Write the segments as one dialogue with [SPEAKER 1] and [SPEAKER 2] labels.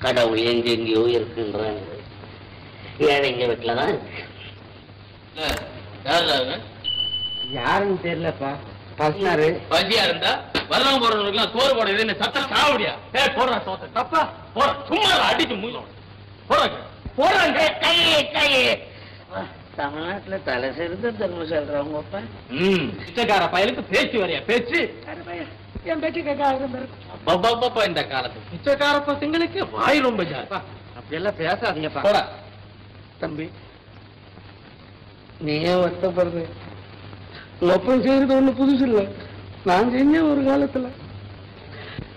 [SPEAKER 1] கடவுள் எங்கெங்கயோ இருக்குன்றாங்க. ஏழைங்க வீட்டுலதான் இருக்கு.
[SPEAKER 2] யாருன்னு தெரியலப்பா. பசியாரு
[SPEAKER 3] பசியா இருந்தா வரலாம் போறவங்களுக்கு சோறு போடுறது என்ன சத்தம் சாவடியா? போடுறா சோத்த தப்பா போற சும்மா அடிச்சு மூலம் போறாங்க.
[SPEAKER 1] கையே கையே தமிழ்நாட்டுல தலை சிறந்த தர்மம் சொல்றவங்கப்பா.
[SPEAKER 3] பிச்சைக்கார பயலுக்கு பேச்சு வரையா பேச்சு?
[SPEAKER 2] என் பேச்சு கேட்க
[SPEAKER 3] இந்த காலத்து பிச்சைக்கார பசங்களுக்கு வாய் ரொம்ப ஜாஸ்தி.
[SPEAKER 2] அப்படியெல்லாம் பேசாதீங்கப்பா.
[SPEAKER 3] போடா
[SPEAKER 2] தம்பி, நீ ஏன் வருத்தப்படுற? உங்க அப்பன் செய்யறது ஒண்ணு புதுசு இல்ல. நான் செஞ்சேன் ஒரு காலத்துல.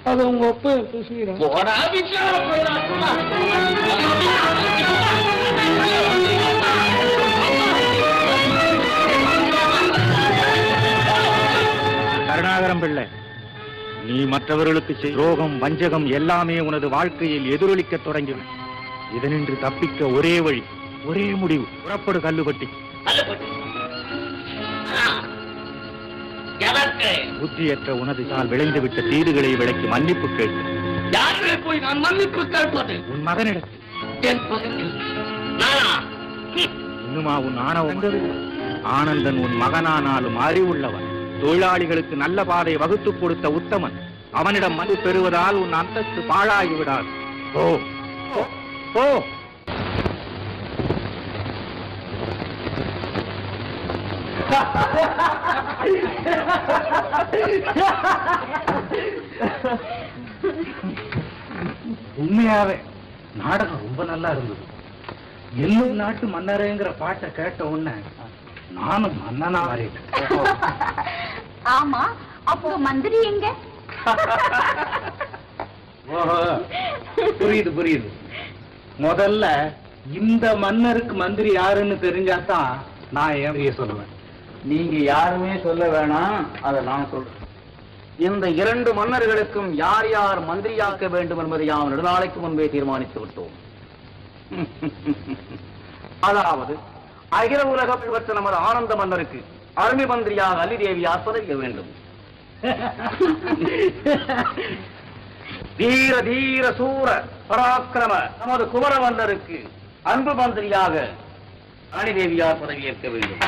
[SPEAKER 2] அது உங்க அப்பா புதுசுடா.
[SPEAKER 3] போடா
[SPEAKER 4] கருணாகரம் பிள்ளை, நீ மற்றவர்களுக்கு துரோகம் வஞ்சகம் எல்லாமே உனது வாழ்க்கையில் எதிரொலிக்க தொடங்கிவிடும். இதனின்று தப்பிக்க ஒரே வழி, ஒரே முடிவு. புறப்படு கல்லுபட்டி. புத்தியற்ற உனது சால் விளைந்துவிட்ட தீதுகளை விளக்கி மன்னிப்பு கேட்டு.
[SPEAKER 3] யாருமே போய் நான் மன்னிப்பு கேட்பது?
[SPEAKER 4] உன் மகனிடத்தில். இன்னுமா உன் ஆணவம்? ஆனந்தன் உன் மகனானாலும் அறிவுள்ளவன், தொழிலாளிகளுக்கு நல்ல பாதை வகுத்துக் கொடுத்த உத்தமன். அவனிடம் மன்னிப்பு பெறுவதால் உன் அந்தஸ்து பாழாகிவிடாது. ஓ ஓ உண்மையாவே நாடகம் ரொம்ப நல்லா இருந்தது. எல்லும் நாட்டு மன்னரேங்கிற பாட்டை கேட்ட உடனே நானும் மன்னனா மாறிட்டேன்.
[SPEAKER 5] ஆமா, அப்போ மந்திரி எங்க?
[SPEAKER 4] புரியுது புரியுது. முதல்ல இந்த மன்னருக்கு மந்திரி யாருன்னு தெரிஞ்சாதான் நான் ஏன் சொல்லுவேன். நீங்க யாருமே சொல்ல வேணாம், அதை நான் சொல்றேன். இந்த 2 மன்னர்களுக்கும் யார் யார் மந்திரியாக்க வேண்டும் என்பதை யாம் நெடுநாளைக்கு முன்பே தீர்மானித்து விட்டோம். அதாவது அகில உலக பெற்ற நமது ஆனந்த மன்னருக்கு அருமை மந்திரியாக அலி தேவியார் பதவிய வேண்டும். வீர தீர சூர பராக்கிரம நமது குமர மன்னருக்கு அன்பு மந்திரியாக ராணி தேவியார் பதவியேற்க வேண்டும்.